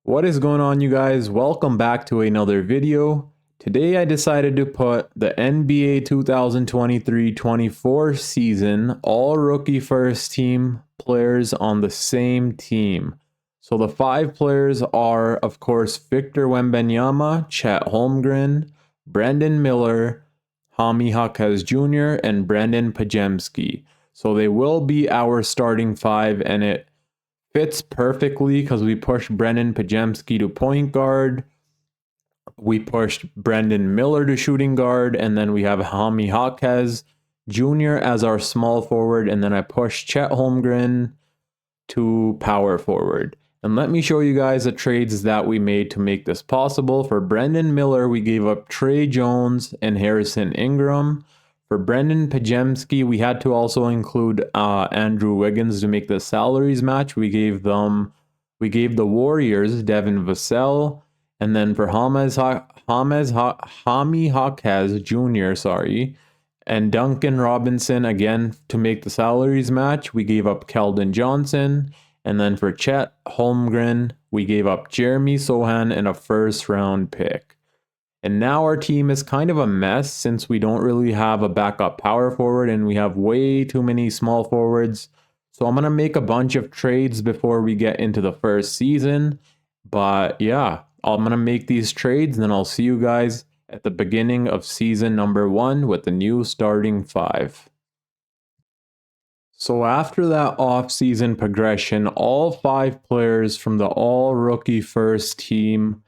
What is going on, you guys? Welcome back to another video. Today I decided to put the NBA 2023-24 season all rookie first team players on the same team. So the 5 players are, of course, Victor Wembanyama, Chet Holmgren, Brandon Miller, Jaime Jaquez Jr., and Brandon Pajemski. So they will be our starting 5, and it fits perfectly because we pushed Brandon Pajemski to point guard. We pushed Brandon Miller to shooting guard, and then we have Jaime Jaquez Jr. as our small forward, and then I pushed Chet Holmgren to power forward. And let me show you guys the trades that we made to make this possible. For Brandon Miller, we gave up Trey Jones and Harrison Ingram. For Brandon Pajemski, we had to also include Andrew Wiggins to make the salaries match. We gave the Warriors Devin Vassell, and then for Jaime Jaquez Jr., and Duncan Robinson again to make the salaries match. We gave up Keldon Johnson, and then for Chet Holmgren, we gave up Jeremy Sohan and a first round pick. And now our team is kind of a mess since we don't really have a backup power forward and we have way too many small forwards. So I'm going to make a bunch of trades before we get into the first season. But yeah, I'm going to make these trades and then I'll see you guys at the beginning of season number 1 with the new starting 5. So after that off-season progression, all 5 players from the all-rookie first team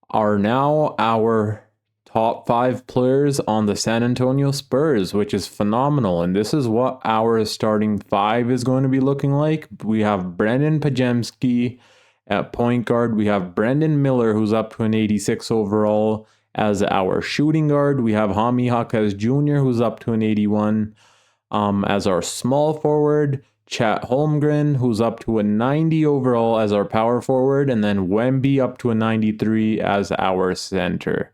are now our top 5 players on the San Antonio Spurs, which is phenomenal. And this is what our starting 5 is going to be looking like. We have Brandon Pajemski at point guard. We have Brandon Miller, who's up to an 86 overall, as our shooting guard. We have Jaime Jaquez Jr., who's up to an 81 as our small forward. Chet Holmgren, who's up to a 90 overall as our power forward, and then Wemby up to a 93 as our center.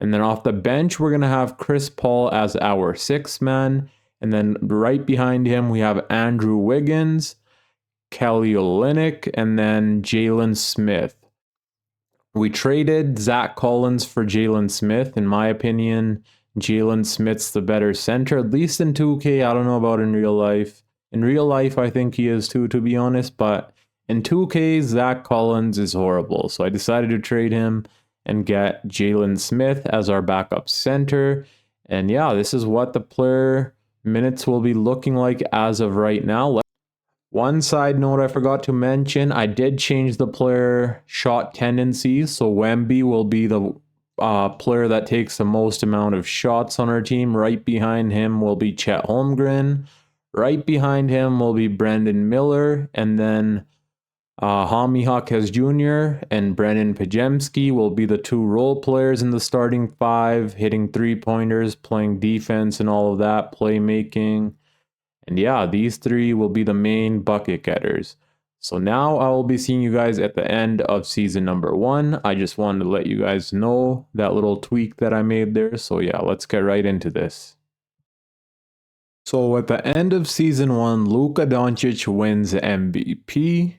And then off the bench, we're going to have Chris Paul as our 6th man. And then right behind him, we have Andrew Wiggins, Kelly Olynyk, and then Jalen Smith. We traded Zach Collins for Jalen Smith. In my opinion, Jalen Smith's the better center, at least in 2K. I don't know about in real life. In real life, I think he is too, to be honest. But in 2K, Zach Collins is horrible. So I decided to trade him and get Jalen Smith as our backup center. And yeah, this is what the player minutes will be looking like as of right now. One side note I forgot to mention, I did change the player shot tendencies. So Wemby will be the player that takes the most amount of shots on our team. Right behind him will be Chet Holmgren. Right behind him will be Brandon Miller. And then Jaime Jaquez Jr. and Brandon Pajemski will be the 2 role players in the starting 5, hitting 3-pointers, playing defense and all of that, playmaking. And yeah, these 3 will be the main bucket getters. So now I will be seeing you guys at the end of season number 1. I just wanted to let you guys know that little tweak that I made there. So yeah, let's get right into this. So at the end of season 1, Luka Doncic wins MVP.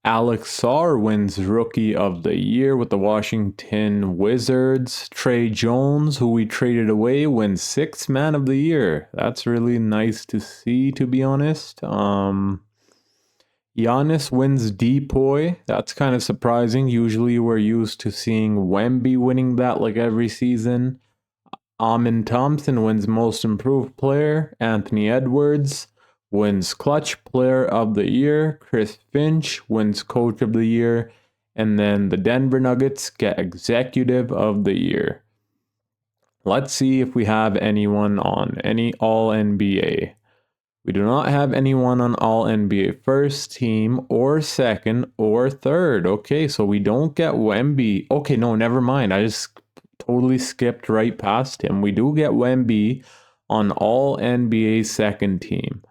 Alex Sarr wins Rookie of the Year with the Washington Wizards. Trey Jones, who we traded away, wins 6th Man of the Year. That's really nice to see, to be honest. Giannis wins Depoy. That's kind of surprising. Usually we're used to seeing Wemby winning that like every season. Amin Thompson wins Most Improved Player. Anthony Edwards wins Clutch Player of the Year. Chris Finch wins Coach of the Year. And then the Denver Nuggets get Executive of the Year. Let's see if we have anyone on any All-NBA. We do not have anyone on All-NBA first team or second or third. Okay, so we don't get Wemby. Okay, no, never mind. I just totally skipped right past him. We do get Wemby on All-NBA second team.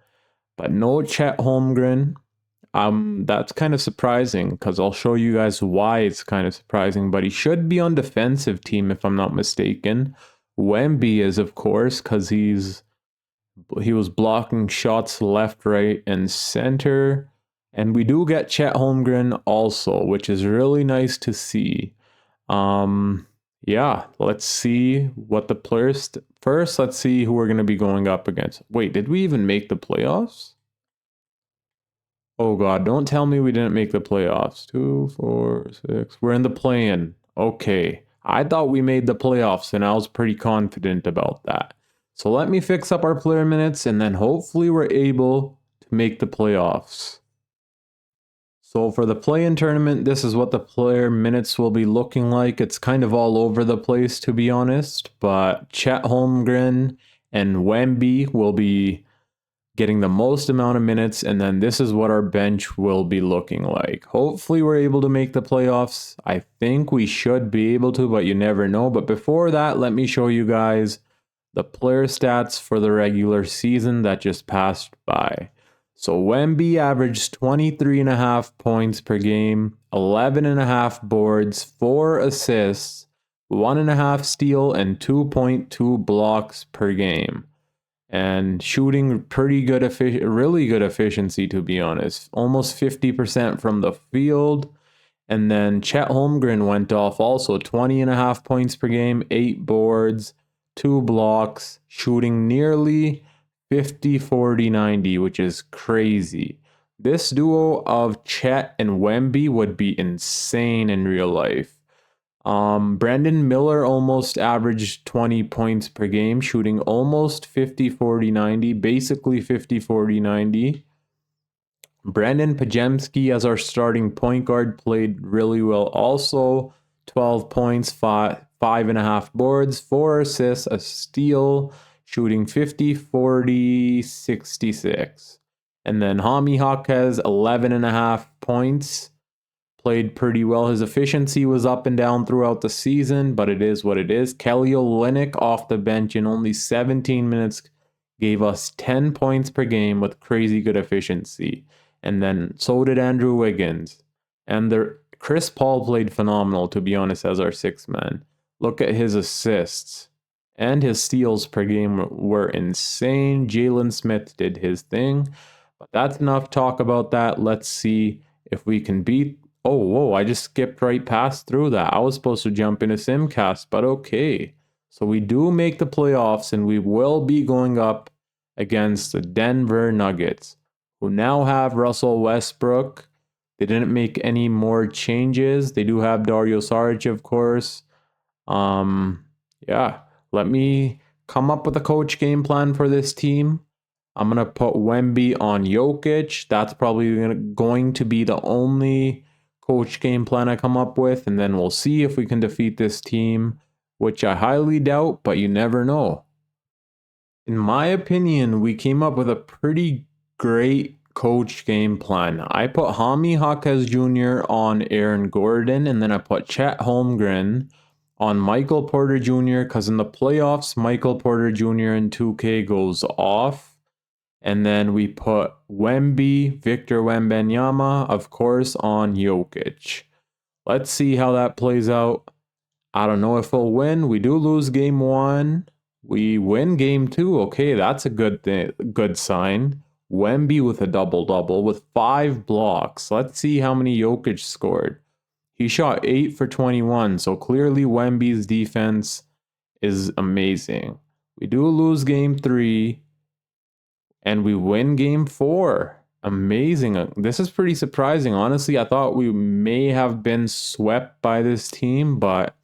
But no Chet Holmgren. That's kind of surprising because I'll show you guys why it's kind of surprising. But he should be on defensive team if I'm not mistaken. Wemby is, of course, because he was blocking shots left, right, and center. And we do get Chet Holmgren also, which is really nice to see. Yeah, let's see what the players first. Let's see who we're going to be going up against. Wait, did we even make the playoffs? Oh God, don't tell me we didn't make the playoffs. 2, 4, 6. We're in the play-in. Okay. I thought we made the playoffs and I was pretty confident about that. So let me fix up our player minutes and then hopefully we're able to make the playoffs. So for the play-in tournament, this is what the player minutes will be looking like. It's kind of all over the place, to be honest, but Chet Holmgren and Wemby will be getting the most amount of minutes, and then this is what our bench will be looking like. Hopefully we're able to make the playoffs. I think we should be able to, but you never know. But before that, let me show you guys the player stats for the regular season that just passed by. So Wemby averaged 23.5 points per game, 11.5 boards, 4 assists, 1.5 steal, and 2.2 blocks per game. And shooting pretty good, really good efficiency, to be honest. Almost 50% from the field. And then Chet Holmgren went off also 20.5 points per game, 8 boards, 2 blocks, shooting nearly 50, 40, 90, which is crazy. This duo of Chet and Wemby would be insane in real life. Brandon Miller almost averaged 20 points per game, shooting almost 50, 40, 90, basically 50, 40, 90. Brandon Pajemski as our starting point guard played really well also. 12 points, 5.5 boards, 4 assists, a steal, shooting 50, 40, 66. And then Hami Jaquez, 11.5 points. Played pretty well. His efficiency was up and down throughout the season, but it is what it is. Kelly Olynyk off the bench in only 17 minutes gave us 10 points per game with crazy good efficiency. And then so did Andrew Wiggins. And Chris Paul played phenomenal, to be honest, as our sixth man. Look at his assists. And his steals per game were insane. Jalen Smith did his thing. But that's enough talk about that. Let's see if we can beat... Oh, whoa, I just skipped right past through that. I was supposed to jump into Simcast, but okay. So we do make the playoffs, and we will be going up against the Denver Nuggets, who now have Russell Westbrook. They didn't make any more changes. They do have Dario Saric, of course. Yeah, let me come up with a coach game plan for this team. I'm going to put Wemby on Jokic. That's probably going to be the only coach game plan I come up with, and then we'll see if we can defeat this team, which I highly doubt, but you never know. In my opinion, we came up with a pretty great coach game plan. I put Hami Jaquez Jr. on Aaron Gordon, and then I put Chet Holmgren on Michael Porter Jr. because in the playoffs, Michael Porter Jr. in 2K goes off. And then we put Wemby, Victor Wembanyama, of course, on Jokic. Let's see how that plays out. I don't know if we'll win. We do lose game 1. We win game 2. Okay, that's a good sign. Wemby with a double-double with 5 blocks. Let's see how many Jokic scored. He shot 8 for 21, so clearly Wemby's defense is amazing. We do lose game 3. And we win game 4. Amazing. This is pretty surprising. Honestly, I thought we may have been swept by this team, but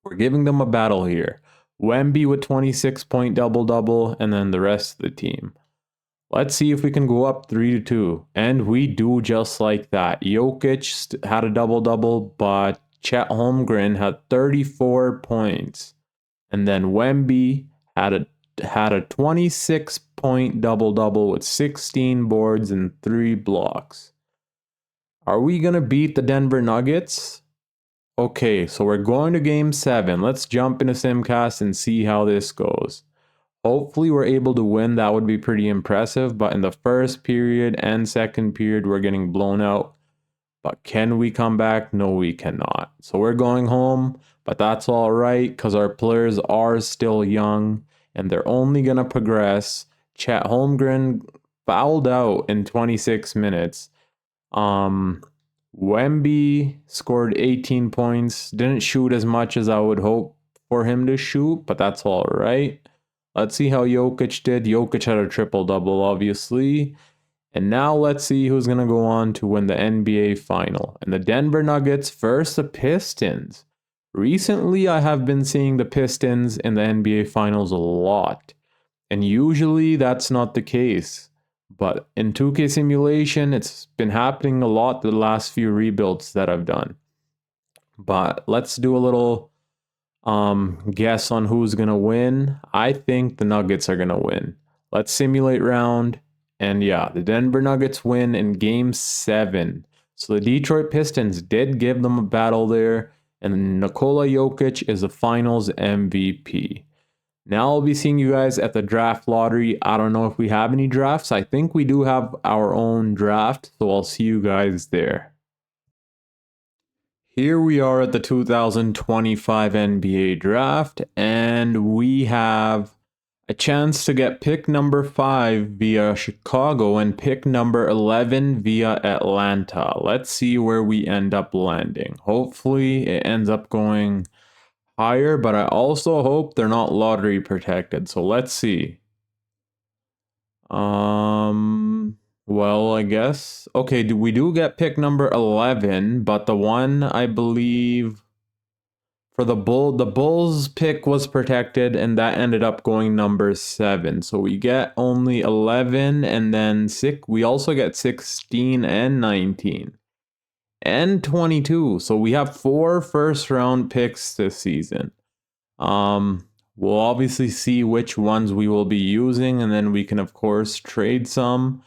we're giving them a battle here. Wemby with 26-point double-double, and then the rest of the team. Let's see if we can go up 3-2. And we do just like that. Jokic had a double-double, but Chet Holmgren had 34 points. And then Wemby had a 26-point double-double with 16 boards and 3 blocks. Are we going to beat the Denver Nuggets? Okay, so we're going to game 7. Let's jump into Simcast and see how this goes. Hopefully we're able to win. That would be pretty impressive. But in the first period and second period, we're getting blown out. But can we come back? No, we cannot. So we're going home. But that's all right because our players are still young. And they're only going to progress. Chet Holmgren fouled out in 26 minutes. Um, Wemby scored 18 points. Didn't shoot as much as I would hope for him to shoot, but that's all right. Let's see how Jokic did. Jokic had a triple-double, obviously. And now let's see who's going to go on to win the NBA final. And the Denver Nuggets versus the Pistons. Recently, I have been seeing the Pistons in the NBA finals a lot. And usually that's not the case. But in 2K simulation, it's been happening a lot the last few rebuilds that I've done. But let's do a little guess on who's going to win. I think the Nuggets are going to win. Let's simulate round. And yeah, the Denver Nuggets win in Game 7. So the Detroit Pistons did give them a battle there. And Nikola Jokic is the finals MVP. Now I'll be seeing you guys at the draft lottery. I don't know if we have any drafts. I think we do have our own draft. So I'll see you guys there. Here we are at the 2025 NBA draft, and we have a chance to get pick number 5 via Chicago and pick number 11 via Atlanta. Let's see where we end up landing. Hopefully it ends up going higher, but I also hope they're not lottery protected. So let's see. Well, I guess. Okay, we do get pick number 11, but the one I believe for the Bulls pick was protected, and that ended up going number 7. So we get only 11, and then we also get 16 and 19 and 22. So we have 4 first-round picks this season. We'll obviously see which ones we will be using, and then we can, of course, trade some.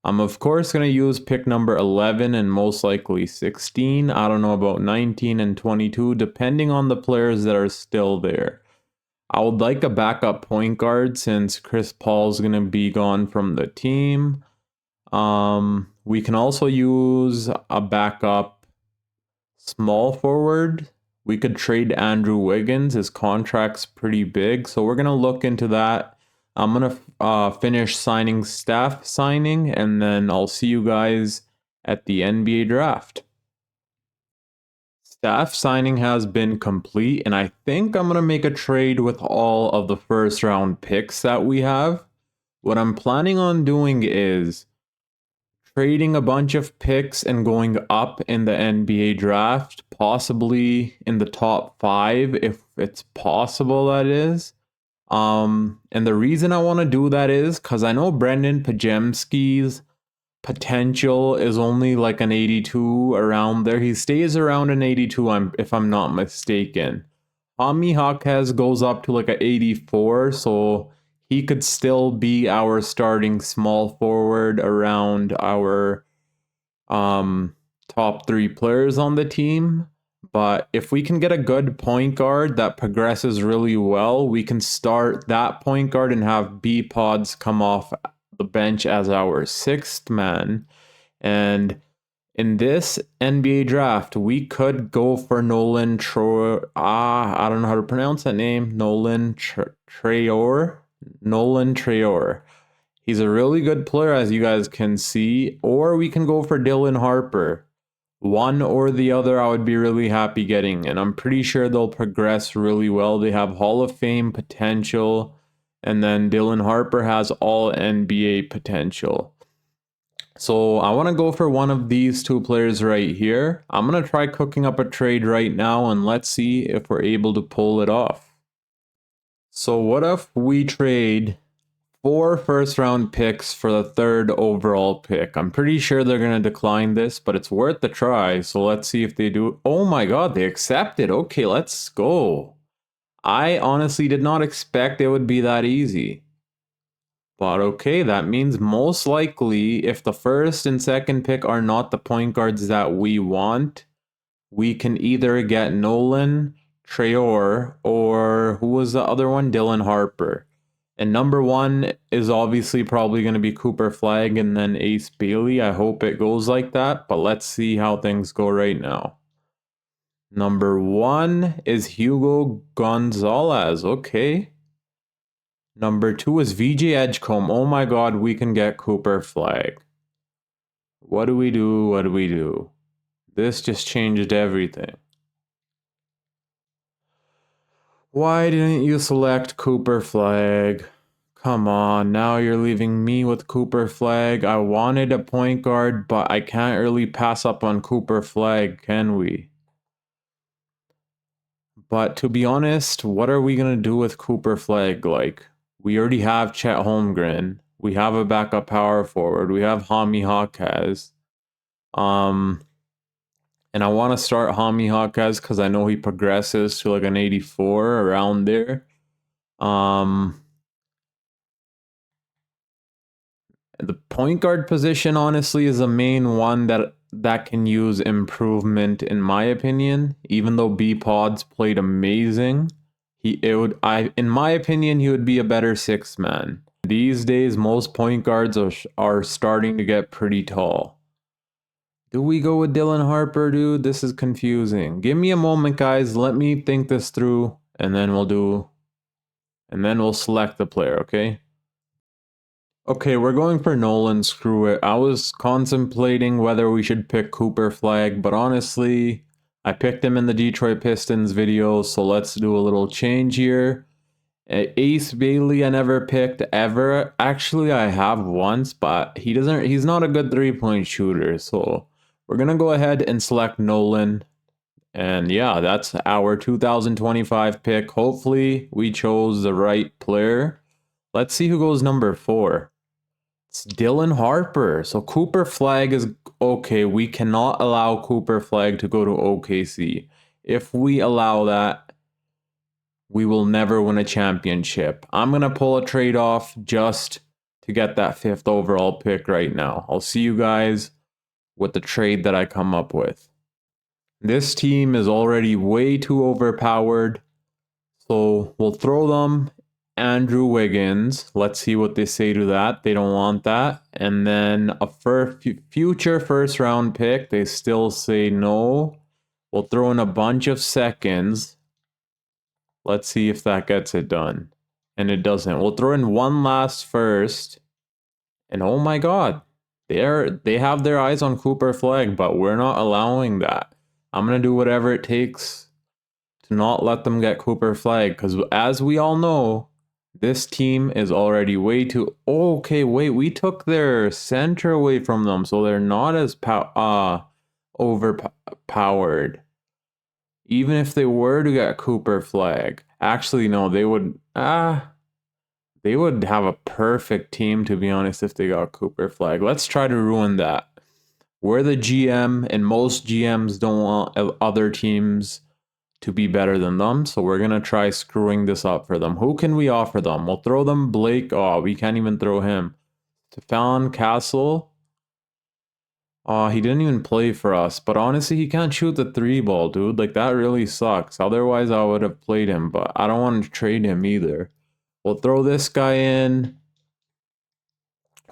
I'm, of course, going to use pick number 11 and most likely 16. I don't know about 19 and 22, depending on the players that are still there. I would like a backup point guard since Chris Paul's going to be gone from the team. We can also use a backup small forward. We could trade Andrew Wiggins. His contract's pretty big, so we're going to look into that. I'm going to finish signing staff signing, and then I'll see you guys at the NBA draft. Staff signing has been complete, and I think I'm going to make a trade with all of the first round picks that we have. What I'm planning on doing is trading a bunch of picks and going up in the NBA draft, possibly in the top 5 if it's possible, that is. And the reason I want to do that is because I know Brendan Pajemski's potential is only like an 82 around there. He stays around an 82 if I'm not mistaken. Ami Jaquez goes up to like an 84, so he could still be our starting small forward around our top 3 players on the team. But if we can get a good point guard that progresses really well, we can start that point guard and have B-Pods come off the bench as our 6th man. And in this NBA draft, we could go for Nolan Traore. I don't know how to pronounce that name. Nolan Traore. Nolan Traore. He's a really good player, as you guys can see. Or we can go for Dylan Harper. One or the other I would be really happy getting, and I'm pretty sure they'll progress really well. They have Hall of Fame potential, and then Dylan Harper has all NBA potential. So I want to go for one of these 2 players right here. I'm going to try cooking up a trade right now, and let's see if we're able to pull it off. So what if we trade 4 first-round picks for the 3rd overall pick? I'm pretty sure they're going to decline this, but it's worth the try. So let's see if they do. Oh my god, they accepted. Okay, let's go. I honestly did not expect it would be that easy. But okay, that means most likely if the 1st and 2nd pick are not the point guards that we want, we can either get Nolan Traore or who was the other one? Dylan Harper. And number 1 is obviously probably going to be Cooper Flag and then Ace Bailey. I hope it goes like that, but let's see how things go right now. Number 1 is Hugo Gonzalez. Okay. Number 2 is VJ Edgecombe. Oh my god, we can get Cooper Flag. What do we do? What do we do? This just changed everything. Why didn't you select Cooper Flag? Come on, now you're leaving me with Cooper Flag. I wanted a point guard, but I can't really pass up on Cooper Flag, can we? But to be honest, what are we going to do with Cooper Flag? Like, we already have Chet Holmgren. We have a backup power forward. We have Hami Hawkes. And I want to start Hami Hawkes because I know he progresses to like an 84 around there. The point guard position, honestly, is the main one that can use improvement, in my opinion. Even though B Pods played amazing, in my opinion, he would be a better sixth man. These days, most point guards are starting to get pretty tall. Do we go with Dylan Harper, dude? This is confusing. Give me a moment, guys. Let me think this through, and then we'll select the player, okay? Okay, we're going for Nolan, screw it. I was contemplating whether we should pick Cooper Flag, but honestly, I picked him in the Detroit Pistons video, so let's do a little change here. Ace Bailey I never picked ever. Actually, I have once, but he's not a good three-point shooter, so we're gonna go ahead and select Nolan. And yeah, that's our 2025 pick. Hopefully, we chose the right player. Let's see who goes number 4. It's Dylan Harper. So Cooper Flag is okay. We cannot allow Cooper Flag to go to OKC. If we allow that, we will never win a championship. I'm going to pull a trade off just to get that 5th overall pick right now. I'll see you guys with the trade that I come up with. This team is already way too overpowered. So we'll throw them Andrew Wiggins. Let's see what they say to that. They don't want that. And then a future first round pick. They still say no. We'll throw in a bunch of seconds. Let's see if that gets it done. And it doesn't. We'll throw in one last first. And oh my god. They have their eyes on Cooper Flag, but we're not allowing that. I'm going to do whatever it takes to not let them get Cooper Flag, because as we all know, this team is already way too... Okay, wait, we took their center away from them, so they're not as overpowered. Even if they were to get Cooper Flag. Actually, no, they would have a perfect team, to be honest, if they got Cooper Flag. Let's try to ruin that. We're the GM, and most GMs don't want other teams to be better than them, so we're gonna try screwing this up for them. Who can we offer them? We'll throw them Blake. Oh, we can't even throw him. Stefan Castle. Oh, he didn't even play for us, but honestly, he can't shoot the 3-ball, dude. Like, that really sucks. Otherwise, I would have played him, but I don't want to trade him either. We'll throw this guy in.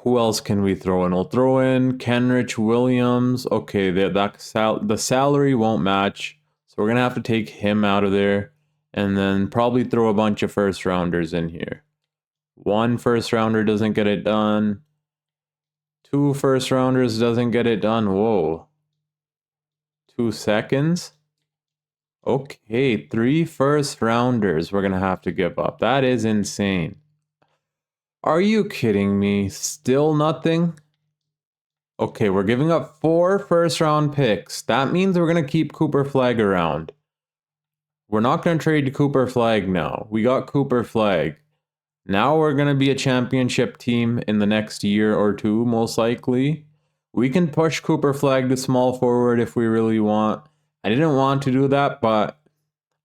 Who else can we throw in? We'll throw in Kenrich Williams. Okay, the salary won't match. So we're going to have to take him out of there. And then probably throw a bunch of first rounders in here. 1 first rounder doesn't get it done. 2 first rounders doesn't get it done. Whoa. 2 seconds? Okay, 3 first rounders we're going to have to give up. That is insane. Are you kidding me? Still nothing? Okay, we're giving up 4 first round picks. That means we're going to keep Cooper Flag around. We're not going to trade Cooper Flag now. We got Cooper Flag. Now we're going to be a championship team in the next year or 2, most likely. We can push Cooper Flag to small forward if we really want. I didn't want to do that, but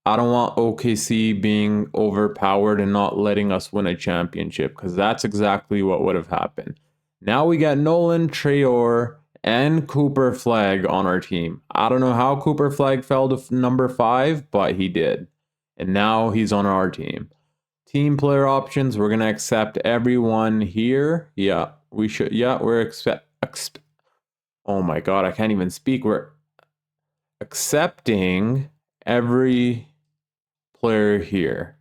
I don't want OKC being overpowered and not letting us win a championship, because that's exactly what would have happened. Now we got Nolan, Traore, and Cooper Flag on our team. I don't know how Cooper Flag fell to number 5, but he did. And now he's on our team. Team player options, we're going to accept everyone here. Yeah, we should. Yeah, we're oh my god, I can't even speak. We're accepting every player here.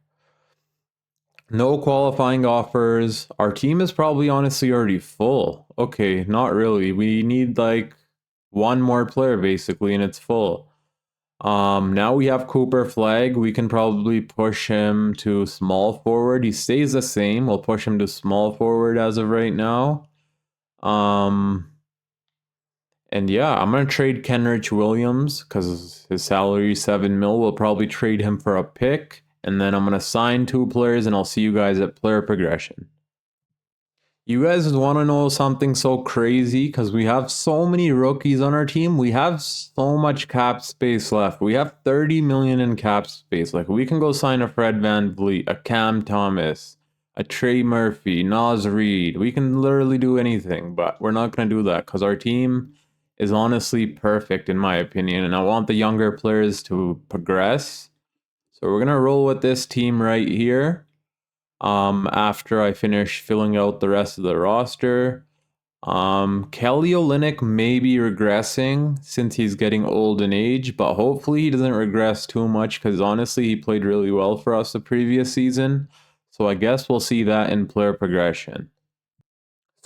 No qualifying offers. Our team is probably honestly already full. Okay, not really. We need like one more player basically, and it's full. Now we have Cooper Flag. We can probably push him to small forward. He stays the same. We'll push him to small forward as of right now. Um, and yeah, I'm gonna trade Kenrich Williams because his salary is 7 mil. We'll probably trade him for a pick, and then I'm gonna sign 2 players, and I'll see you guys at player progression. You guys want to know something so crazy? Because we have so many rookies on our team. We have so much cap space left. We have 30 million in cap space. Like, we can go sign a Fred Van Vliet, a Cam Thomas, a Trey Murphy, Nas Reed. We can literally do anything, but we're not going to do that because our team is honestly perfect, in my opinion. And I want the younger players to progress. So we're going to roll with this team right here. After I finish filling out the rest of the roster. Kelly Olynyk may be regressing since he's getting old in age, but hopefully he doesn't regress too much because honestly he played really well for us the previous season. So I guess we'll see that in player progression.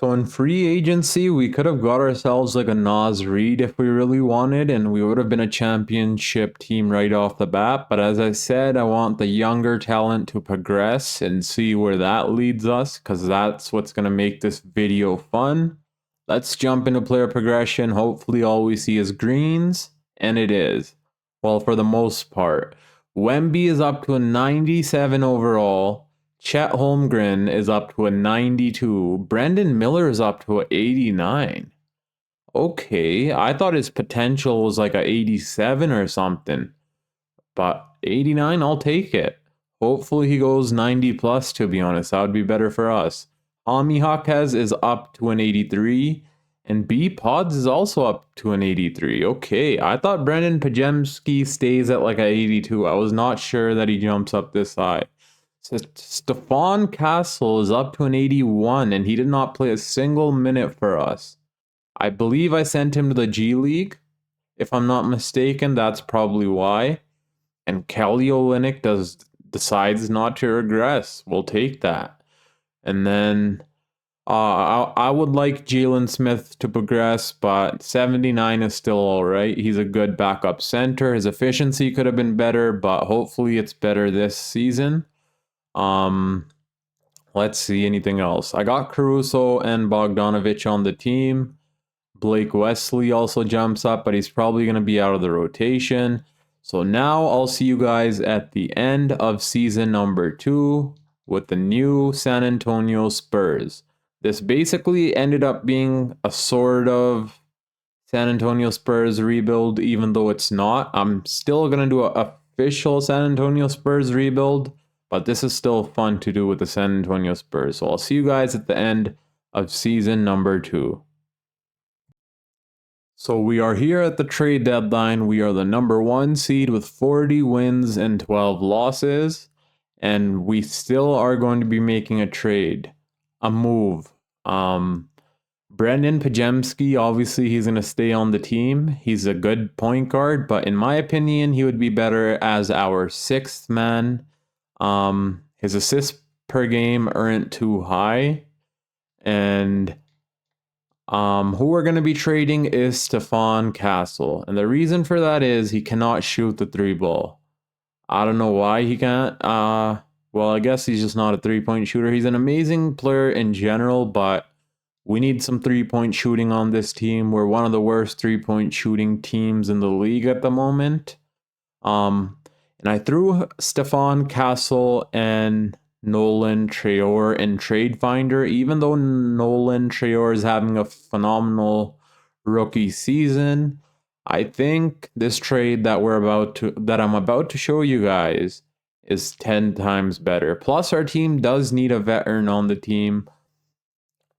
So in free agency, we could have got ourselves like a Nas Reed if we really wanted, and we would have been a championship team right off the bat. But as I said, I want the younger talent to progress and see where that leads us, because that's what's going to make this video fun. Let's jump into player progression. Hopefully all we see is greens, and it is. Well, for the most part. Wemby is up to a 97 overall. Chet Holmgren is up to a 92. Brandon Miller is up to a 89. Okay, I thought his potential was like a 87 or something. But 89, I'll take it. Hopefully he goes 90 plus, to be honest. That would be better for us. Ami Jaquez is up to an 83. And B Pods is also up to an 83. Okay, I thought Brendan Pajemski stays at like a 82. I was not sure that he jumps up this high. Stephon Castle is up to an 81, and he did not play a single minute for us. I believe I sent him to the G League. If I'm not mistaken, that's probably why. And Kelly Olynyk decides not to regress. We'll take that. And then I would like Jalen Smith to progress, but 79 is still all right. He's a good backup center. His efficiency could have been better, but hopefully it's better this season. Let's see anything else. I got Caruso and Bogdanovich on the team. Blake Wesley also jumps up, but he's probably going to be out of the rotation. So now I'll see you guys at the end of season number 2 with the new San Antonio Spurs. This basically ended up being a sort of San Antonio Spurs rebuild, even though it's not. I'm still going to do an official San Antonio Spurs rebuild, but this is still fun to do with the San Antonio Spurs. So I'll see you guys at the end of season number 2. So we are here at the trade deadline. We are the number 1 seed with 40 wins and 12 losses. And we still are going to be making a trade, a move. Brendan Pajemski, obviously he's going to stay on the team. He's a good point guard, but in my opinion, he would be better as our 6th man. His assists per game aren't too high. And who we're going to be trading is Stephon Castle. And the reason for that is he cannot shoot the 3-ball. I don't know why he can't. Well, I guess he's just not a 3-point shooter. He's an amazing player in general, but we need some 3-point shooting on this team. We're one of the worst 3-point shooting teams in the league at the moment. And I threw Stephon Castle and Nolan Traore in Trade Finder, even though Nolan Traore is having a phenomenal rookie season. I think this trade that I'm about to show you guys is 10 times better. Plus, our team does need a veteran on the team.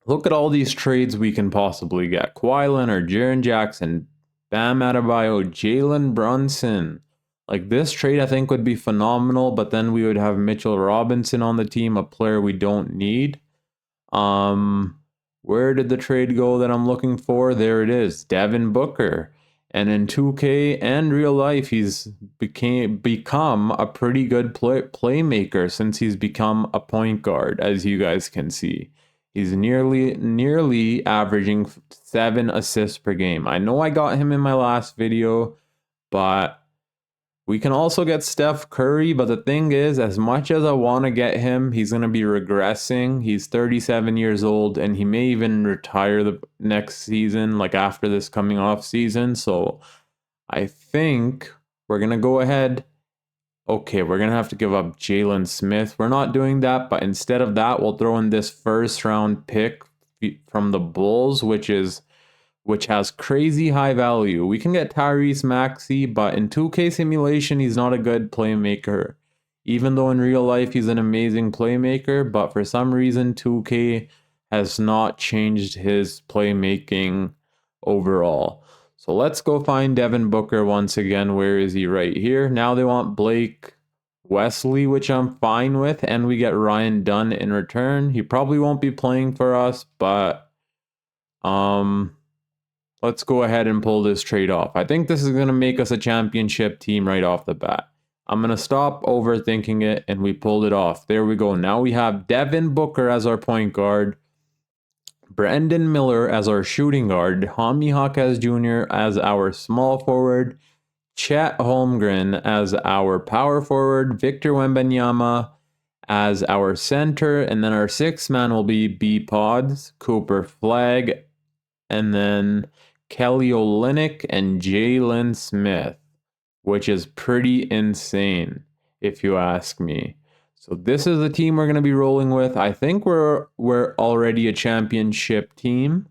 Look at all these trades we can possibly get. Kawhi Leonard, Jaren Jackson, Bam Adebayo, Jalen Brunson. Like, this trade I think would be phenomenal, but then we would have Mitchell Robinson on the team, a player we don't need. Where did the trade go that I'm looking for? There it is, Devin Booker. And in 2K and real life, he's become a pretty good playmaker since he's become a point guard, as you guys can see. He's nearly averaging 7 assists per game. I know I got him in my last video, but we can also get Steph Curry. But the thing is, as much as I want to get him, he's going to be regressing. He's 37 years old, and he may even retire the next season, like after this coming off season. So I think we're going to go ahead. Okay, we're going to have to give up Jalen Smith. We're not doing that, but instead of that, we'll throw in this first round pick from the Bulls, which has crazy high value. We can get Tyrese Maxey, but in 2K simulation, he's not a good playmaker. Even though in real life, he's an amazing playmaker, but for some reason, 2K has not changed his playmaking overall. So let's go find Devin Booker once again. Where is he? Right here. Now they want Blake Wesley, which I'm fine with, and we get Ryan Dunn in return. He probably won't be playing for us, but let's go ahead and pull this trade off. I think this is going to make us a championship team right off the bat. I'm going to stop overthinking it, and we pulled it off. There we go. Now we have Devin Booker as our point guard, Brandon Miller as our shooting guard, Jaime Jaquez Jr. as our small forward, Chet Holmgren as our power forward, Victor Wembanyama as our center, and then our sixth man will be B-Pods, Cooper Flagg, and then Kelly Olynyk and Jalen Smith, which is pretty insane, if you ask me. So this is the team we're going to be rolling with. I think we're already a championship team.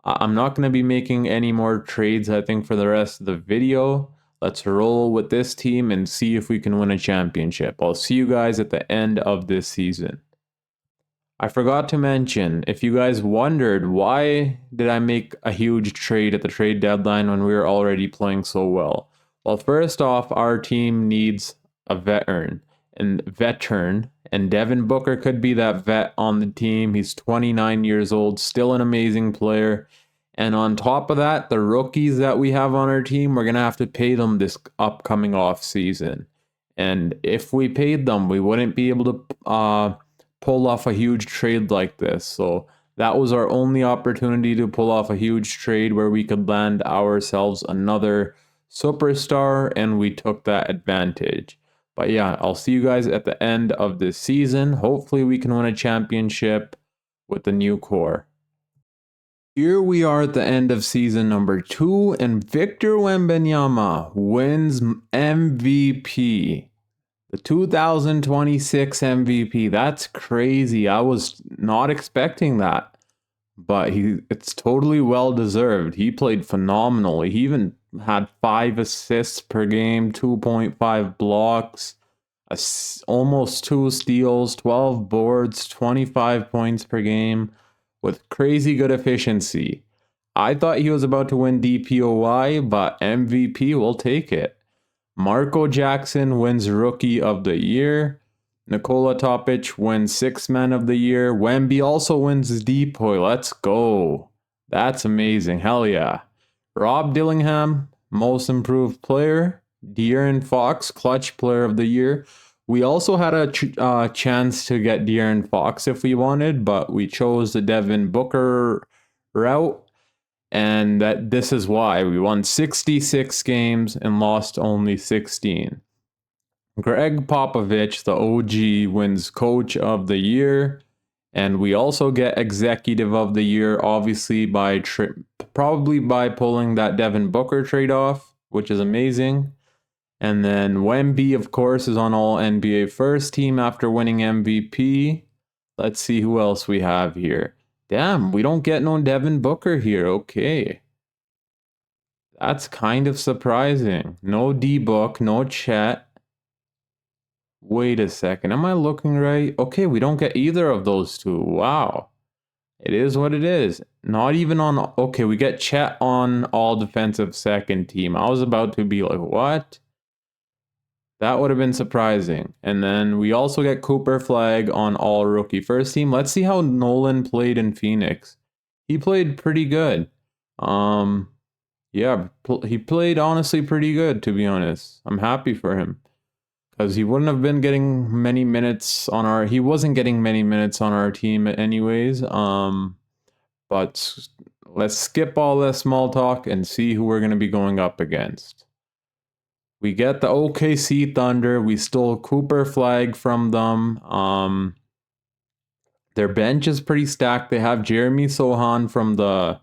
I'm not going to be making any more trades, I think, for the rest of the video. Let's roll with this team and see if we can win a championship. I'll see you guys at the end of this season. I forgot to mention, if you guys wondered why did I make a huge trade at the trade deadline when we were already playing so well. Well, first off, our team needs a veteran, and Devin Booker could be that vet on the team. He's 29 years old, still an amazing player. And on top of that, the rookies that we have on our team, we're going to have to pay them this upcoming off season. And if we paid them, we wouldn't be able to pull off a huge trade like this. So that was our only opportunity to pull off a huge trade where we could land ourselves another superstar, and we took that advantage. But yeah, I'll see you guys at the end of this season. Hopefully we can win a championship with the new core. Here we are at the end of season number 2, and Victor Wembanyama wins MVP. The 2026 MVP. That's crazy. I was not expecting that. But it's totally well deserved. He played phenomenally. He even had 5 assists per game, 2.5 blocks, almost 2 steals, 12 boards, 25 points per game with crazy good efficiency. I thought he was about to win DPOY, but MVP will take it. Marco Jackson wins Rookie of the Year. Nikola Topic wins Sixth Man of the Year. Wemby also wins DPOY. Let's go. That's amazing. Hell yeah. Rob Dillingham, Most Improved Player. De'Aaron Fox, Clutch Player of the Year. We also had a chance to get De'Aaron Fox if we wanted, but we chose the Devin Booker route. And this is why. We won 66 games and lost only 16. Greg Popovich, the OG, wins Coach of the Year. And we also get Executive of the Year, obviously, probably by pulling that Devin Booker trade off, which is amazing. And then Wemby, of course, is on All NBA First Team after winning MVP. Let's see who else we have here. Damn, we don't get no Devin Booker here. Okay. That's kind of surprising. No D-Book, no Chet. Wait a second. Am I looking right? Okay, we don't get either of those two. Wow. It is what it is. Not even on... Okay, we get Chet on All Defensive Second Team. I was about to be like, what? That would have been surprising. And then we also get Cooper Flagg on All Rookie First Team. Let's see how Nolan played in Phoenix. He played pretty good. Yeah, he played honestly pretty good, to be honest. I'm happy for him because he wouldn't have been getting many minutes on our. He wasn't getting many minutes on our team, anyways. But let's skip all that small talk and see who we're going to be going up against. We get the OKC Thunder. We stole Cooper Flag from them. Their bench is pretty stacked. They have Jeremy Sohan from the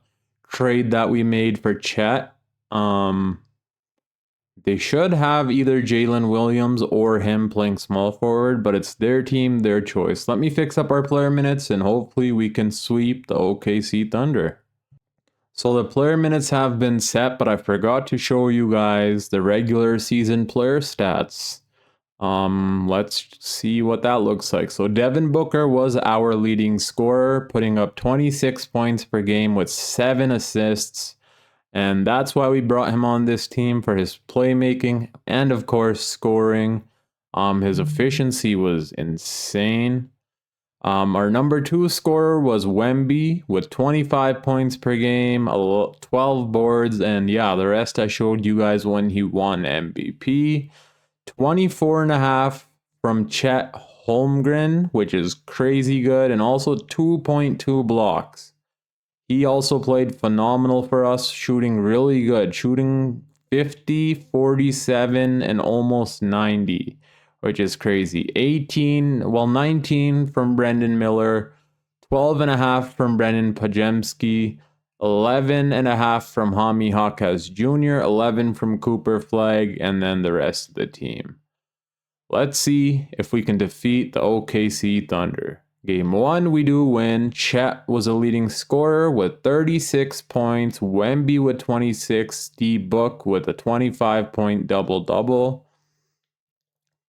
trade that we made for Chet. They should have either Jalen Williams or him playing small forward, but it's their team, their choice. Let me fix up our player minutes and hopefully we can sweep the OKC Thunder. So the player minutes have been set, but I forgot to show you guys the regular season player stats. Let's see what that looks like. So Devin Booker was our leading scorer, putting up 26 points per game with 7 assists. And that's why we brought him on this team, for his playmaking and of course scoring. His efficiency was insane. Our number 2 scorer was Wemby with 25 points per game, 12 boards, and yeah, the rest I showed you guys when he won MVP. 24.5 from Chet Holmgren, which is crazy good, and also 2.2 blocks. He also played phenomenal for us, shooting really good, shooting 50, 47, and almost 90, which is crazy. 19 from Brendan Miller, 12.5 from Brennan Pajemski, 11.5 from Hami Hawkes Jr., 11 from Cooper Flag, and then the rest of the team. Let's see if we can defeat the OKC Thunder. Game 1, we do win. Chet was a leading scorer with 36 points. Wemby with 26. D-Book with a 25-point double-double.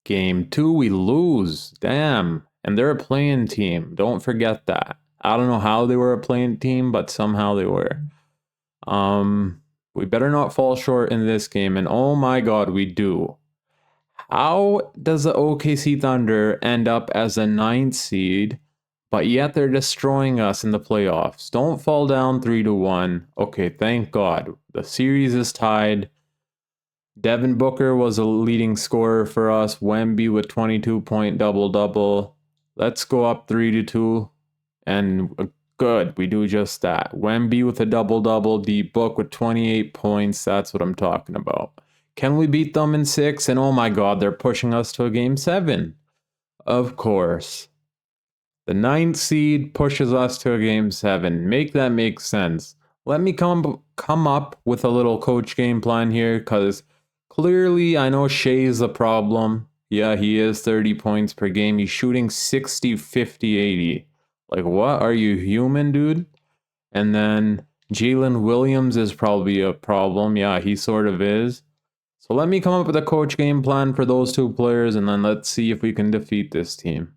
Game 2, we lose. Damn. And they're a playing team. Don't forget that. I don't know how they were a playing team, but somehow they were. We better not fall short in this game. And oh my god, we do. How does the OKC Thunder end up as a 9th seed, but yet they're destroying us in the playoffs? Don't fall down 3-1. Okay, thank God. The series is tied. Devin Booker was a leading scorer for us. Wemby with 22-point double-double. Let's go up 3-2. And good, we do just that. Wemby with a double-double. D-Book with 28 points. That's what I'm talking about. Can we beat them in 6? And oh my god, they're pushing us to a game 7. Of course. The 9th seed pushes us to a game 7. Make that make sense. Let me come up with a little coach game plan here, because clearly I know Shea's a problem. Yeah, he is 30 points per game. He's shooting 60, 50, 80. Like, what? Are you human, dude? And then Jalen Williams is probably a problem. Yeah, he sort of is. So let me come up with a coach game plan for those 2 players, and then let's see if we can defeat this team.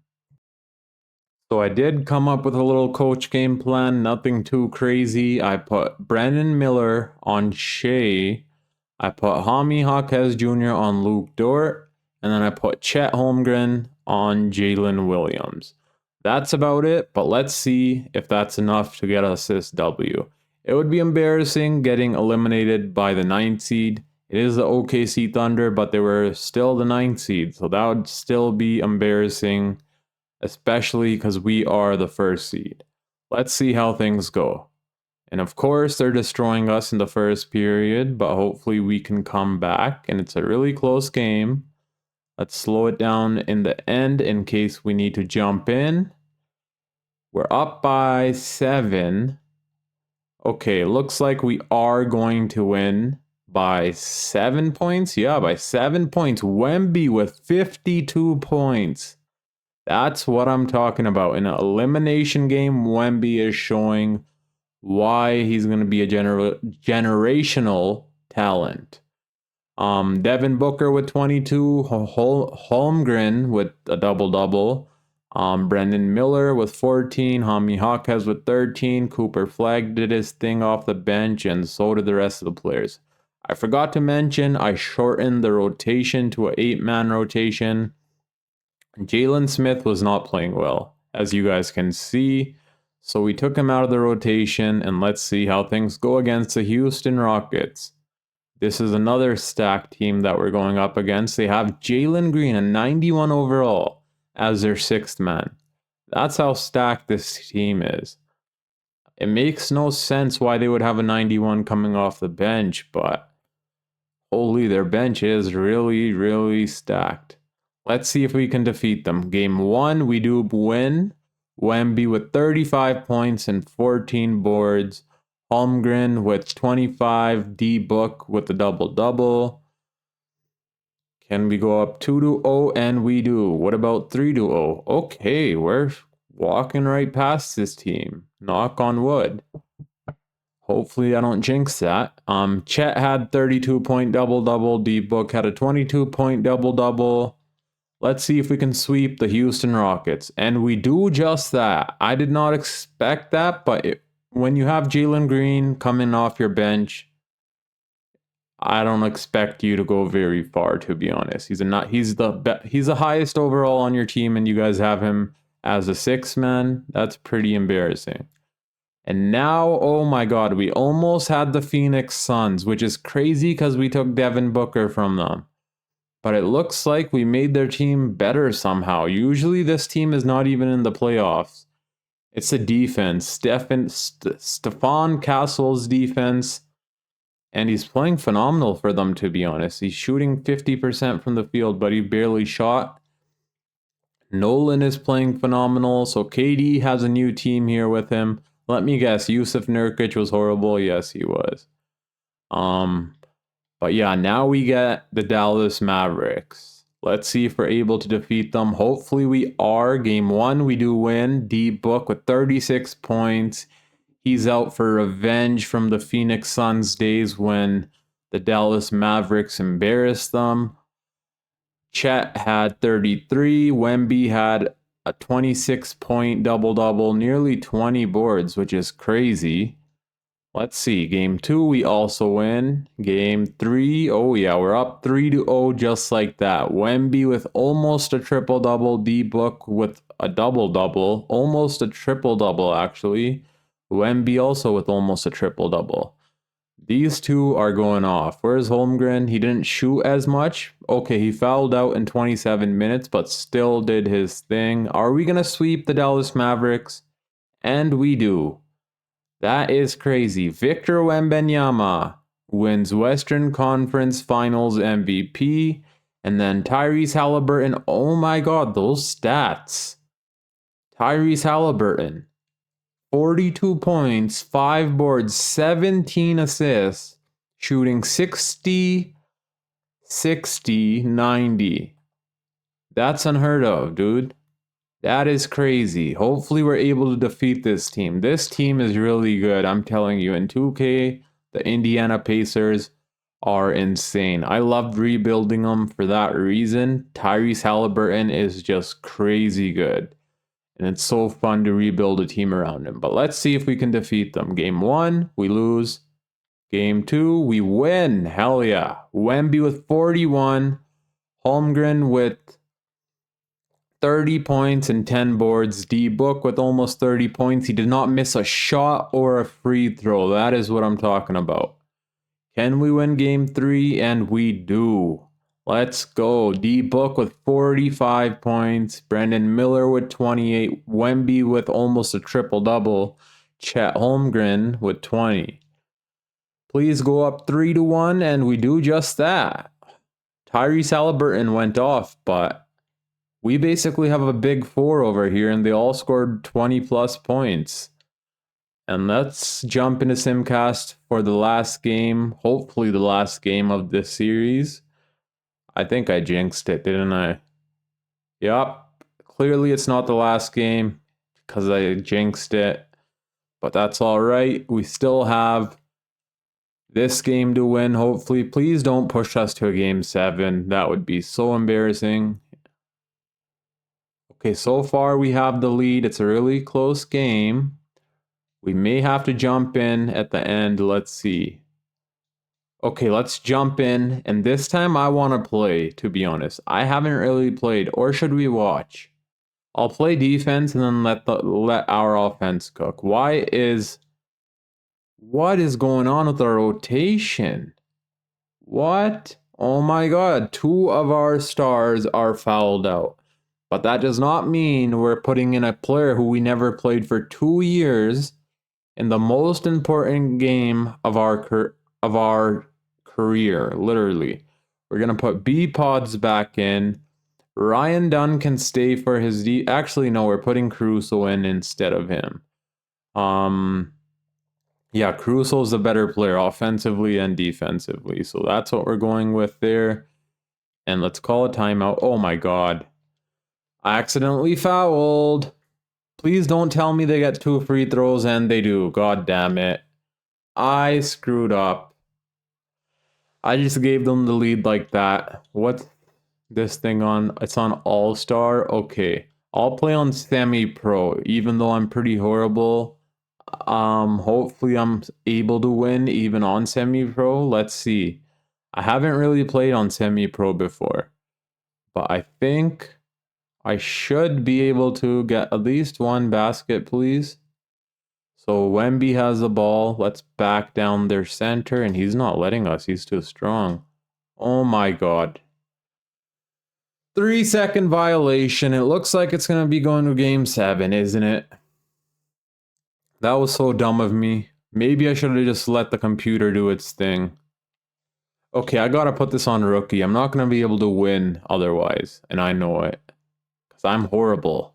So I did come up with a little coach game plan, nothing too crazy. I put Brandon Miller on Shea. I put Hami Hawkes Jr. on Luke Dort. And then I put Chet Holmgren on Jalen Williams. That's about it, but let's see if that's enough to get us this W. It would be embarrassing getting eliminated by the 9th seed. It is the OKC Thunder, but they were still the 9th seed, so that would still be embarrassing, especially because we are the 1st seed. Let's see how things go. And of course, they're destroying us in the first period, but hopefully we can come back, and it's a really close game. Let's slow it down in the end in case we need to jump in. We're up by 7. Okay, looks like we are going to win by 7 points. Yeah, by 7 points. Wemby with 52 points. That's what I'm talking about. In an elimination game, Wemby is showing why he's going to be a generational talent. Devin Booker with 22, Holmgren with a double-double, Brendan Miller with 14, Hami Hawkes with 13, Cooper Flag did his thing off the bench, and so did the rest of the players. I forgot to mention, I shortened the rotation to an 8-man rotation. Jalen Smith was not playing well, as you guys can see. So we took him out of the rotation, and let's see how things go against the Houston Rockets. This is another stacked team that we're going up against. They have Jalen Green, a 91 overall, as their sixth man. That's how stacked this team is. It makes no sense why they would have a 91 coming off the bench, but holy, their bench is really, really stacked. Let's see if we can defeat them. Game 1, we do win. Wemby with 35 points and 14 boards. Holmgren with 25. D-Book with the double-double. Can we go up 2-0? And we do. What about 3-0? Okay, we're walking right past this team. Knock on wood. Hopefully I don't jinx that. Chet had 32-point double-double. D-Book had a 22-point double-double. Let's see if we can sweep the Houston Rockets. And we do just that. I did not expect that, but when you have Jalen Green coming off your bench, I don't expect you to go very far, to be honest. He's the highest overall on your team, and you guys have him as a sixth man. That's pretty embarrassing. And now, oh my god, we almost had the Phoenix Suns, which is crazy because we took Devin Booker from them. But it looks like we made their team better somehow. Usually this team is not even in the playoffs. It's the defense. Stephon Castle's defense. And he's playing phenomenal for them, to be honest. He's shooting 50% from the field, but he barely shot. Nolan is playing phenomenal. So KD has a new team here with him. Let me guess, Yusuf Nurkic was horrible. Yes, he was. But yeah, now we get the Dallas Mavericks. Let's see if we're able to defeat them. Hopefully we are. Game 1, we do win. D-Book with 36 points. He's out for revenge from the Phoenix Suns days when the Dallas Mavericks embarrassed them. Chet had 33. Wemby had a 26-point double-double, nearly 20 boards, which is crazy. Let's see. Game 2, we also win. Game 3, oh yeah, we're up 3-0 just like that. Wemby with almost a triple-double. D-Book with a double-double. Almost a triple-double, actually. Wemby also with almost a triple-double. These two are going off. Where's Holmgren? He didn't shoot as much. Okay, he fouled out in 27 minutes, but still did his thing. Are we going to sweep the Dallas Mavericks? And we do. That is crazy. Victor Wembanyama wins Western Conference Finals MVP. And then Tyrese Halliburton. Oh my god, those stats. Tyrese Halliburton. 42 points, 5 boards, 17 assists, shooting 60, 60, 90. That's unheard of, dude. That is crazy. Hopefully we're able to defeat this team. This team is really good, I'm telling you. In 2K, the Indiana Pacers are insane. I loved rebuilding them for that reason. Tyrese Halliburton is just crazy good. And it's so fun to rebuild a team around him. But let's see if we can defeat them. Game 1, we lose. Game 2, we win. Hell yeah. Wemby with 41. Holmgren with 30 points and 10 boards. D-Book with almost 30 points. He did not miss a shot or a free throw. That is what I'm talking about. Can we win Game 3? And we do. Let's go. D-Book with 45 points. Brandon Miller with 28. Wemby with almost a triple-double. Chet Holmgren with 20. Please go up 3-1, and we do just that. Tyrese Halliburton went off, but we basically have a big four over here, and they all scored 20-plus points. And let's jump into Simcast for the last game. Hopefully the last game of this series. I think I jinxed it, didn't I? Yup. Clearly it's not the last game because I jinxed it. But that's alright. We still have this game to win, hopefully. Please don't push us to a game 7. That would be so embarrassing. Okay, so far we have the lead. It's a really close game. We may have to jump in at the end. Let's see. Okay, let's jump in, and this time I want to play, to be honest. I haven't really played, or should we watch? I'll play defense and then let our offense cook. What is going on with our rotation? What? Oh my god, 2 of our stars are fouled out. But that does not mean we're putting in a player who we never played for 2 years in the most important game of our career, literally. We're going to put B-Pods back in. Ryan Dunn can stay for his actually no, we're putting Caruso in instead of him. Yeah, Caruso's the better player offensively and defensively. So that's what we're going with there. And let's call a timeout. Oh my god. I accidentally fouled. Please don't tell me they get 2 free throws, and they do. God damn it. I screwed up. I just gave them the lead like that. What's this thing on? It's on All-Star? Okay. I'll play on Semi-Pro, even though I'm pretty horrible. Hopefully I'm able to win even on Semi-Pro. Let's see. I haven't really played on Semi-Pro before, but I think I should be able to get at least 1 basket, please. So Wemby has the ball. Let's back down their center, and he's not letting us. He's too strong. Oh my god. 3-second violation. It looks like it's going to be going to game 7, isn't it? That was so dumb of me. Maybe I should have just let the computer do its thing. Okay, I gotta put this on rookie. I'm not gonna be able to win otherwise, and I know it. Because I'm horrible.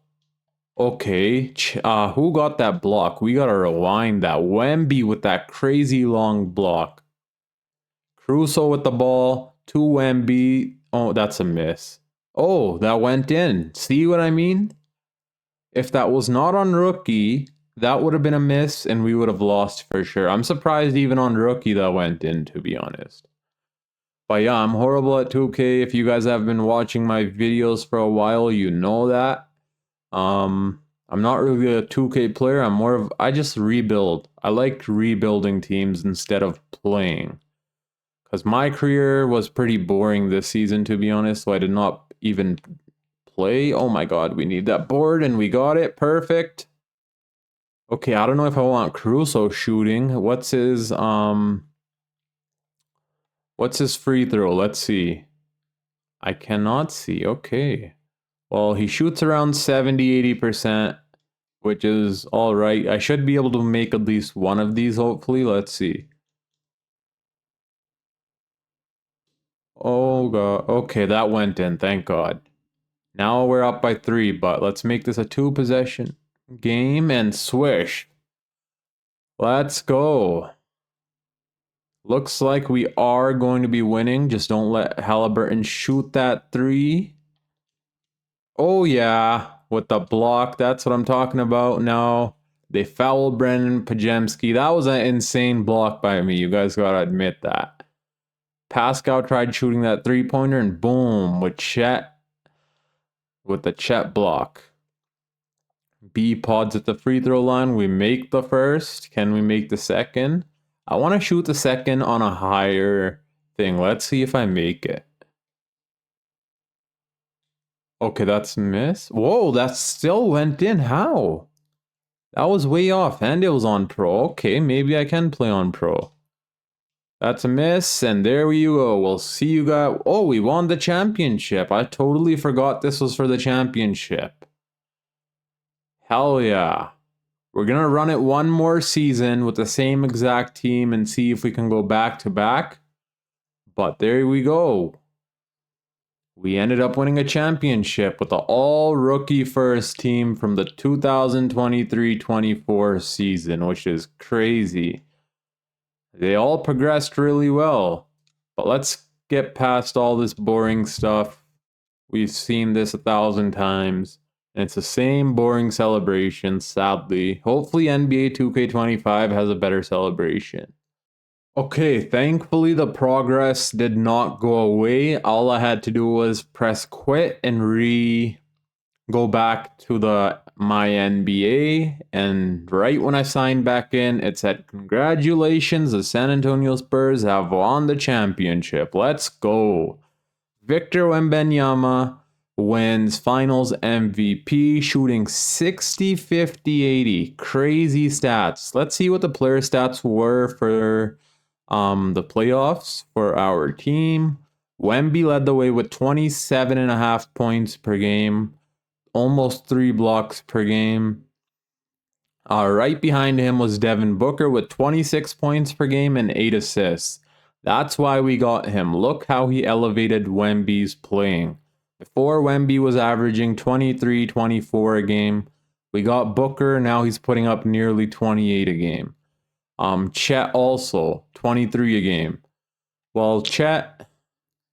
Okay, who got that block? We gotta rewind that. Wemby with that crazy long block. Caruso with the ball to Wemby. Oh, that's a miss. Oh, that went in. See what I mean? If that was not on rookie, that would have been a miss and we would have lost for sure. I'm surprised even on rookie that went in, to be honest. But yeah, I'm horrible at 2K. If you guys have been watching my videos for a while, you know that. I'm not really a 2K player. I just rebuild. I like rebuilding teams instead of playing. Because my career was pretty boring this season, to be honest. So I did not even play. Oh my god, we need that board and we got it. Perfect. Okay, I don't know if I want Caruso shooting. What's his free throw? Let's see. I cannot see. Okay. Well, he shoots around 70-80%, which is all right. I should be able to make at least one of these, hopefully. Let's see. Oh god. Okay, that went in. Thank god. Now we're up by 3, but let's make this a 2-possession game and swish. Let's go. Looks like we are going to be winning. Just don't let Halliburton shoot that 3. Oh yeah, with the block. That's what I'm talking about. Now they fouled Brendan Pajemski. That was an insane block by me. You guys gotta admit that. Pascal tried shooting that 3-pointer and boom, with the Chet block. B-Pods at the free throw line. We make the first. Can we make the second? I want to shoot the second on a higher thing. Let's see if I make it. Okay, that's a miss. Whoa, that still went in. How? That was way off, and it was on pro. Okay, maybe I can play on pro. That's a miss, and there we go. We'll see you guys. Oh, we won the championship. I totally forgot this was for the championship. Hell yeah. We're going to run it one more season with the same exact team and see if we can go back to back. But there we go. We ended up winning a championship with the all-rookie first team from the 2023-24 season, which is crazy. They all progressed really well. But let's get past all this boring stuff. We've seen this 1,000 times. And it's the same boring celebration, sadly. Hopefully NBA 2K25 has a better celebration. Okay, thankfully the progress did not go away. All I had to do was press quit and go back to the MyNBA. And right when I signed back in, it said, congratulations, the San Antonio Spurs have won the championship. Let's go. Victor Wembanyama wins finals MVP, shooting 60, 50, 80. Crazy stats. Let's see what the player stats were for the playoffs for our team. Wemby led the way with 27.5 points per game, almost 3 blocks per game. Right behind him was Devin Booker with 26 points per game and 8 assists. That's why we got him. Look how he elevated Wemby's playing. Before, Wemby was averaging 23, 24 a game. We got Booker, now he's putting up nearly 28 a game. Chet also 23 a game. Well, Chet,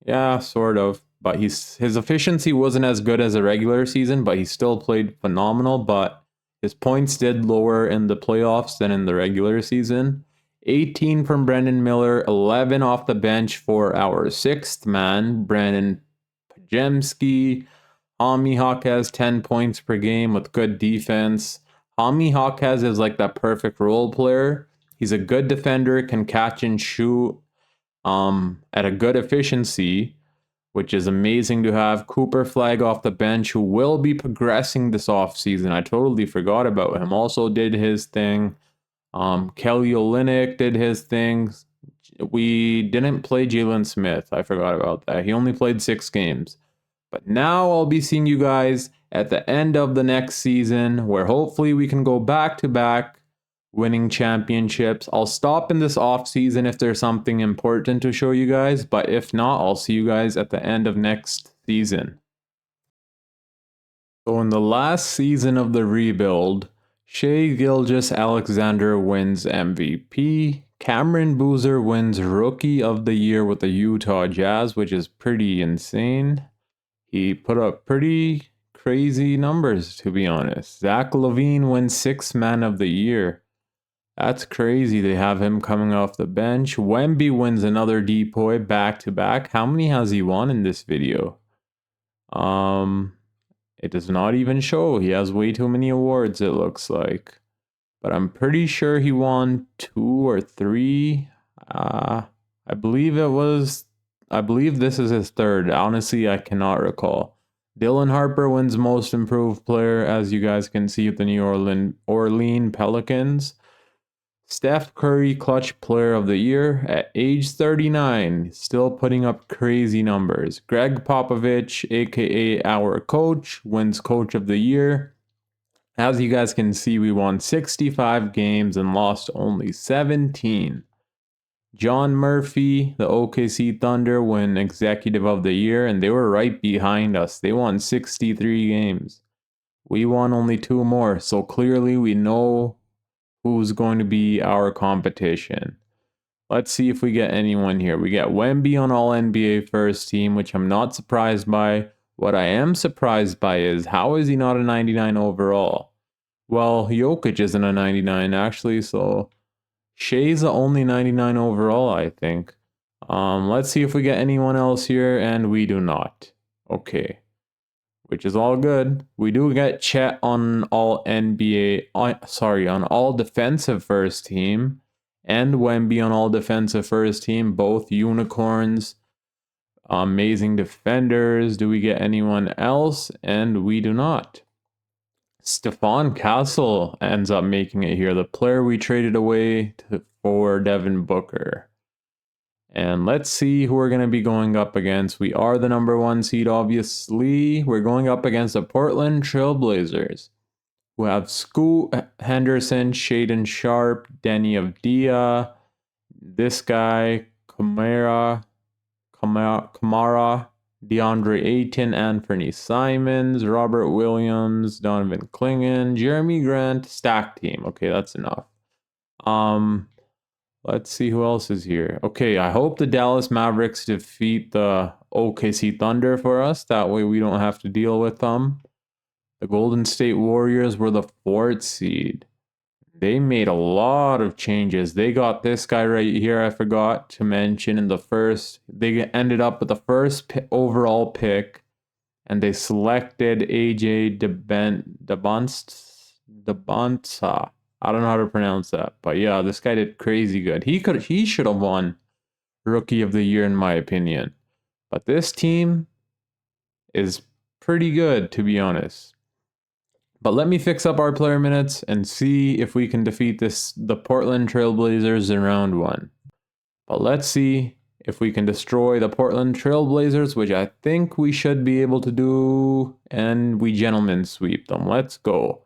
yeah, sort of, but his efficiency wasn't as good as a regular season, but he still played phenomenal. But his points did lower in the playoffs than in the regular season. 18 from Brendan Miller, 11 off the bench for our sixth man, Brandon Pajemski. Hami Hawkes 10 points per game with good defense. Hami Hawkes is like that perfect role player. He's a good defender, can catch and shoot at a good efficiency, which is amazing to have. Cooper Flag off the bench, who will be progressing this offseason. I totally forgot about him. Also did his thing. Kelly Olynyk did his things. We didn't play Jalen Smith. I forgot about that. He only played 6 games. But now I'll be seeing you guys at the end of the next season, where hopefully we can go back to back winning championships. I'll stop in this off season if there's something important to show you guys, but if not, I'll see you guys at the end of next season. So in the last season of the rebuild, Shai Gilgeous-Alexander wins MVP. Cameron Boozer wins Rookie of the Year with the Utah Jazz, which is pretty insane. He put up pretty crazy numbers, to be honest. Zach LaVine wins Sixth Man of the Year. That's crazy. They have him coming off the bench. Wemby wins another depoy back-to-back. How many has he won in this video? It does not even show. He has way too many awards, it looks like. But I'm pretty sure he won 2 or 3. I believe this is his third. Honestly, I cannot recall. Dylan Harper wins Most Improved Player, as you guys can see with the New Orleans Pelicans. Steph Curry, Clutch Player of the Year at age 39, still putting up crazy numbers. Greg Popovich, aka our coach, wins Coach of the Year. As you guys can see, we won 65 games and lost only 17. John Murphy, the OKC Thunder, win Executive of the Year, and they were right behind us. They won 63 games. We won only 2 more, so clearly we know who's going to be our competition. Let's see if we get anyone here. We get Wemby on All-NBA first team, which I'm not surprised by. What I am surprised by is, how is he not a 99 overall? Well, Jokic isn't a 99 actually, so Shai's the only 99 overall, I think. Let's see if we get anyone else here, and we do not. Okay. Which is all good. We do get Chet on all on all defensive first team, and Wemby on all defensive first team, both unicorns, amazing defenders. Do we get anyone else? And we do not. Stephon Castle ends up making it here, the player we traded away for Devin Booker. And let's see who we're going to be going up against. We are the number 1 seed, obviously. We're going up against the Portland Trailblazers, who have Scoot Henderson, Shaden Sharp, Denny Avdia, this guy, Kamara, DeAndre Ayton, Anthony Simons, Robert Williams, Donovan Clingan, Jeremy Grant, stack team. Okay, that's enough. Let's see who else is here. Okay, I hope the Dallas Mavericks defeat the OKC Thunder for us. That way we don't have to deal with them. The Golden State Warriors were the 4th seed. They made a lot of changes. They got this guy right here, I forgot to mention in the first. They ended up with the first overall pick, and they selected AJ Debonsa. I don't know how to pronounce that, but yeah, this guy did crazy good. He should have won Rookie of the Year in my opinion. But this team is pretty good, to be honest. But let me fix up our player minutes and see if we can defeat the Portland Trailblazers in round 1. But let's see if we can destroy the Portland Trailblazers, which I think we should be able to do, and we gentlemen sweep them. Let's go.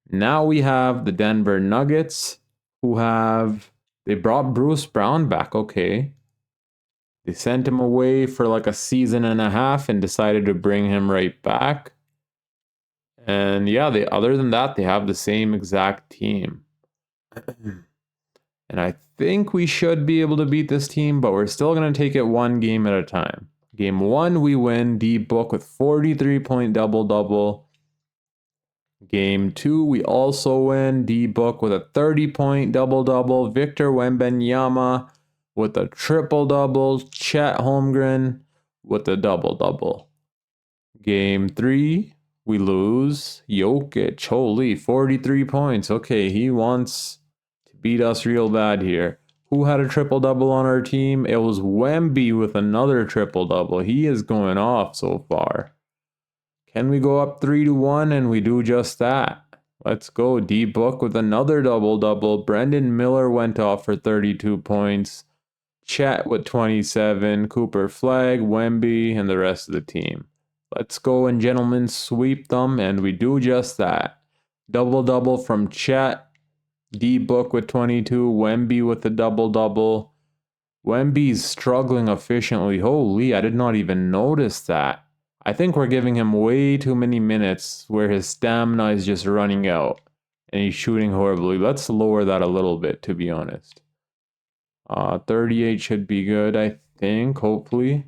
Now we have the Denver Nuggets, they brought Bruce Brown back, okay. They sent him away for like a season and a half and decided to bring him right back. And yeah, other than that, they have the same exact team. And I think we should be able to beat this team, but we're still going to take it one game at a time. Game 1, we win. D-Book with 43-point double-double. Game 2, we also win. D-Book with a 30-point double-double. Victor Wembanyama with a triple-double. Chet Holmgren with a double-double. Game 3, we lose. Jokic, holy, 43 points. Okay, he wants to beat us real bad here. Who had a triple-double on our team? It was Wemby with another triple-double. He is going off so far. Can we go up 3-1? And we do just that. Let's go. D-Book with another double-double. Brendan Miller went off for 32 points. Chet with 27. Cooper Flag, Wemby, and the rest of the team. Let's go and gentlemen sweep them, and we do just that. Double-double from Chet. D-Book with 22. Wemby with the double-double. Wemby's struggling efficiently. Holy, I did not even notice that. I think we're giving him way too many minutes where his stamina is just running out. And he's shooting horribly. Let's lower that a little bit, to be honest. 38 should be good, I think, hopefully.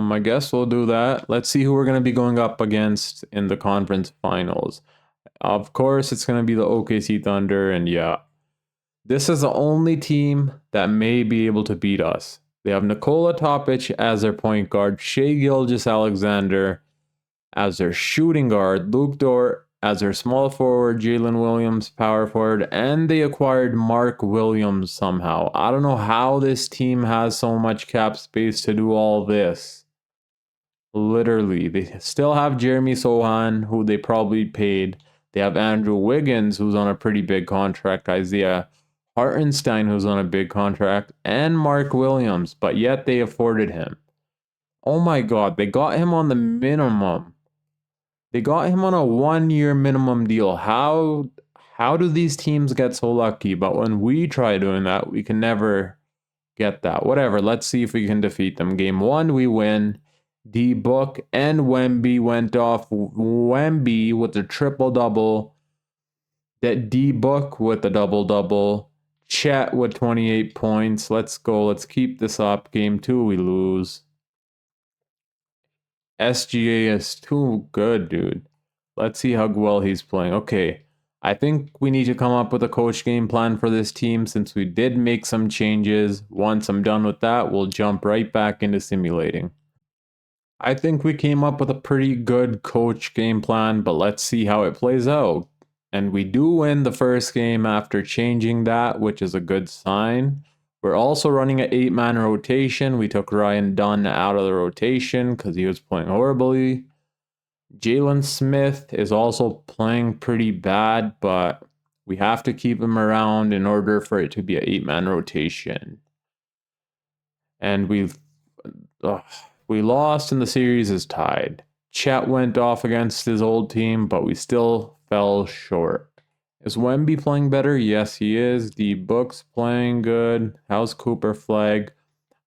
I guess we'll do that. Let's see who we're going to be going up against in the conference finals. Of course, it's going to be the OKC Thunder, and yeah. This is the only team that may be able to beat us. They have Nikola Topic as their point guard, Shai Gilgeous-Alexander as their shooting guard, Luke Dort as their small forward, Jalen Williams power forward, and they acquired Mark Williams somehow. I don't know how this team has so much cap space to do all this. Literally, they still have Jeremy Sohan, who they probably paid. They have Andrew Wiggins, who's on a pretty big contract, Isaiah Hartenstein, who's on a big contract, and Mark Williams, but yet they afforded him. Oh my god, they got him on the minimum. They got him on a 1-year minimum deal. How do these teams get so lucky? But when we try doing that, we can never get that. Whatever, let's see if we can defeat them. Game 1, we win. D-Book and Wemby went off. Wemby with the triple-double. That D-Book with the double-double. Chet with 28 points. Let's go. Let's keep this up. Game 2, we lose. SGA is too good, dude. Let's see how well he's playing. Okay, I think we need to come up with a coach game plan for this team since we did make some changes. Once I'm done with that, we'll jump right back into simulating. I think we came up with a pretty good coach game plan, but let's see how it plays out. And we do win the first game after changing that, which is a good sign. We're also running an 8-man rotation. We took Ryan Dunn out of the rotation because he was playing horribly. Jalen Smith is also playing pretty bad, but we have to keep him around in order for it to be an 8-man rotation. And we lost and the series is tied. Chet went off against his old team, but we still fell short. Is Wemby playing better? Yes, he is. D-Book's playing good. How's Cooper Flag?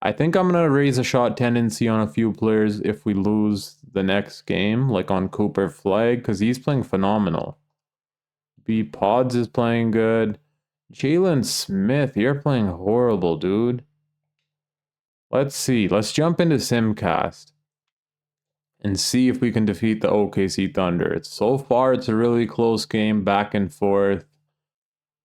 I think I'm going to raise a shot tendency on a few players if we lose the next game, like on Cooper Flag, because he's playing phenomenal. B Pods is playing good. Jalen Smith, you're playing horrible, dude. Let's see. Let's jump into Simcast and see if we can defeat the OKC Thunder. So far, it's a really close game, back and forth.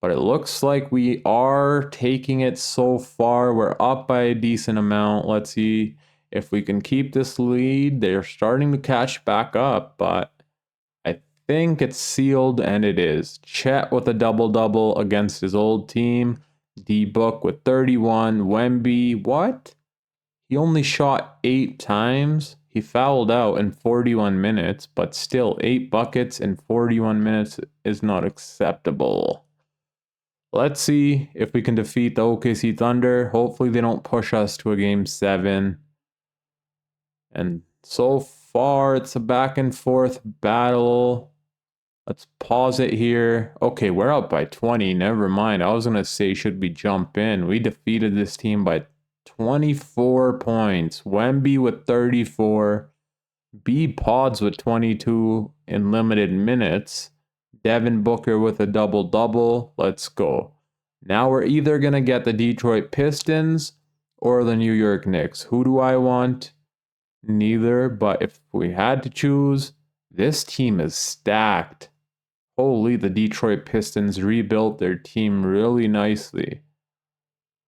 But it looks like we are taking it so far. We're up by a decent amount. Let's see if we can keep this lead. They're starting to catch back up, but I think it's sealed, and it is. Chet with a double-double against his old team. D-Book with 31. Wemby, what? He only shot 8 times. He fouled out in 41 minutes, but still 8 buckets in 41 minutes is not acceptable. Let's see if we can defeat the OKC Thunder. Hopefully they don't push us to a game 7. And so far it's a back and forth battle. Let's pause it here. Okay, we're up by 20. Never mind. I was going to say, should we jump in? We defeated this team by 24 points. Wemby with 34. B Pods with 22 in limited minutes. Devin Booker with a double-double. Let's go. Now we're either going to get the Detroit Pistons or the New York Knicks. Who do I want? Neither, but if we had to choose, this team is stacked. Holy, the Detroit Pistons rebuilt their team really nicely.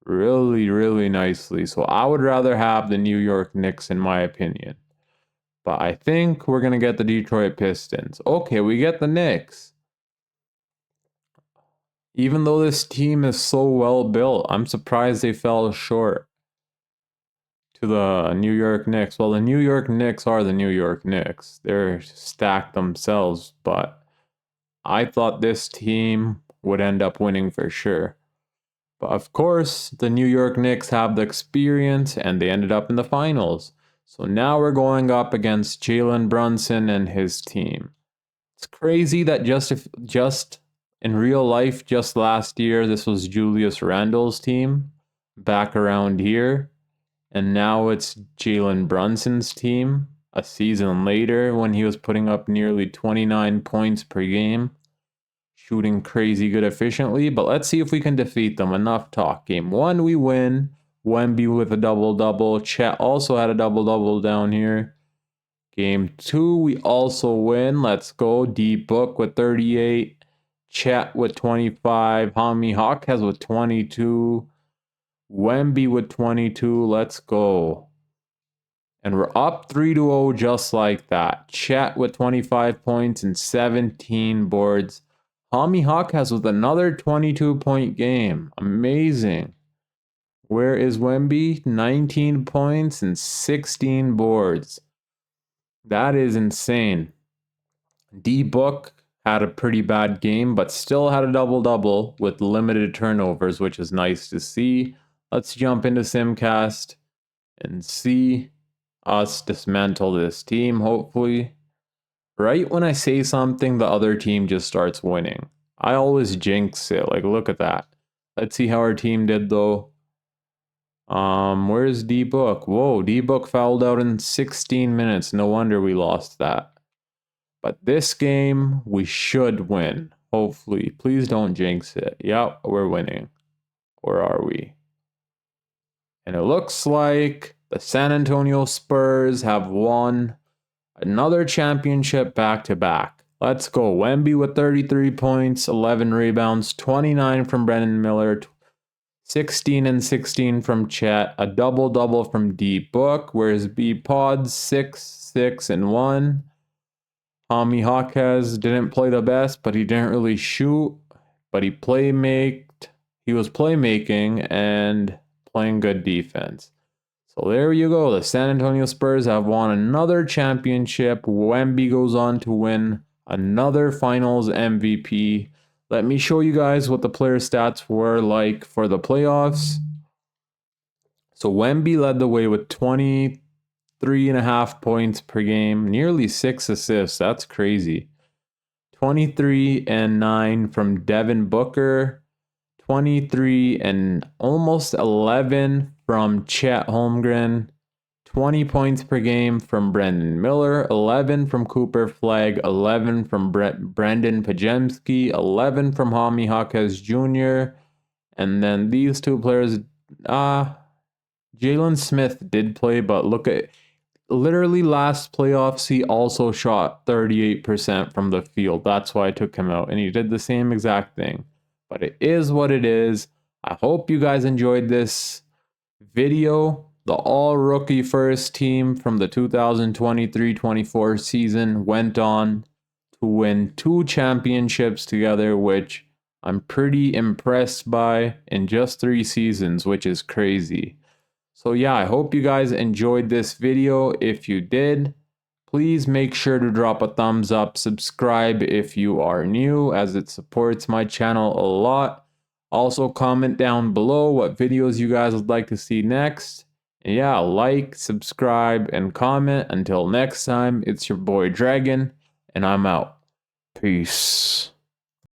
Really nicely. So I would rather have the New York Knicks in my opinion. But I think we're going to get the Detroit Pistons. Okay, we get the Knicks. Even though this team is so well built, I'm surprised they fell short to the New York Knicks. Well, the New York Knicks are the New York Knicks. They're stacked themselves, but I thought this team would end up winning for sure. But of course, the New York Knicks have the experience and they ended up in the finals. So now we're going up against Jalen Brunson and his team. It's crazy that just in real life, just last year, this was Julius Randle's team back around here. And now it's Jalen Brunson's team a season later when he was putting up nearly 29 points per game. Shooting crazy good efficiently, but let's see if we can defeat them. Enough talk. Game 1, we win. Wemby with a double-double. Chet also had a double-double down here. Game 2, we also win. Let's go. D-Book with 38. Chet with 25. Hami Hawkes with 22. Wemby with 22. Let's go. And we're up 3-0 just like that. Chet with 25 points and 17 boards. Hami Hawkes with another 22-point game. Amazing. Where is Wemby? 19 points and 16 boards. That is insane. D-Book had a pretty bad game, but still had a double-double with limited turnovers, which is nice to see. Let's jump into Simcast and see us dismantle this team, hopefully. Right when I say something, the other team just starts winning. I always jinx it. Like, look at that. Let's see how our team did, though. Where's D-Book? Whoa, D-Book fouled out in 16 minutes. No wonder we lost that. But this game, we should win. Hopefully. Please don't jinx it. Yep, we're winning. Or are we? And it looks like the San Antonio Spurs have won another championship back-to-back. Let's go. Wemby with 33 points, 11 rebounds, 29 from Brendan Miller, 16 and 16 from Chet, a double-double from D-Book, whereas B-Pods 6, 6, and 1. Hami Hawkes didn't play the best, but he didn't really shoot, but he was playmaking and playing good defense. So there you go. The San Antonio Spurs have won another championship. Wemby goes on to win another finals MVP. Let me show you guys what the player stats were like for the playoffs. So Wemby led the way with 23.5 points per game, nearly 6 assists. That's crazy. 23 and 9 from Devin Booker. 23 and almost 11 from Chet Holmgren. 20 points per game from Brendan Miller, 11 from Cooper Flagg, 11 from Brendan Pajemski, 11 from Hami Hawkes Jr., and then these two players, Jalen Smith did play, but look at, literally last playoffs, he also shot 38% from the field. That's why I took him out, and he did the same exact thing. But it is what it is. I hope you guys enjoyed this video. The all-rookie first team from the 2023-24 season went on to win 2 championships together, which I'm pretty impressed by in just 3 seasons, which is crazy. So yeah, I hope you guys enjoyed this video. If you did, please make sure to drop a thumbs up, subscribe if you are new, as it supports my channel a lot. Also comment down below what videos you guys would like to see next. And yeah, like, subscribe, and comment. Until next time, it's your boy Dragon, and I'm out. Peace.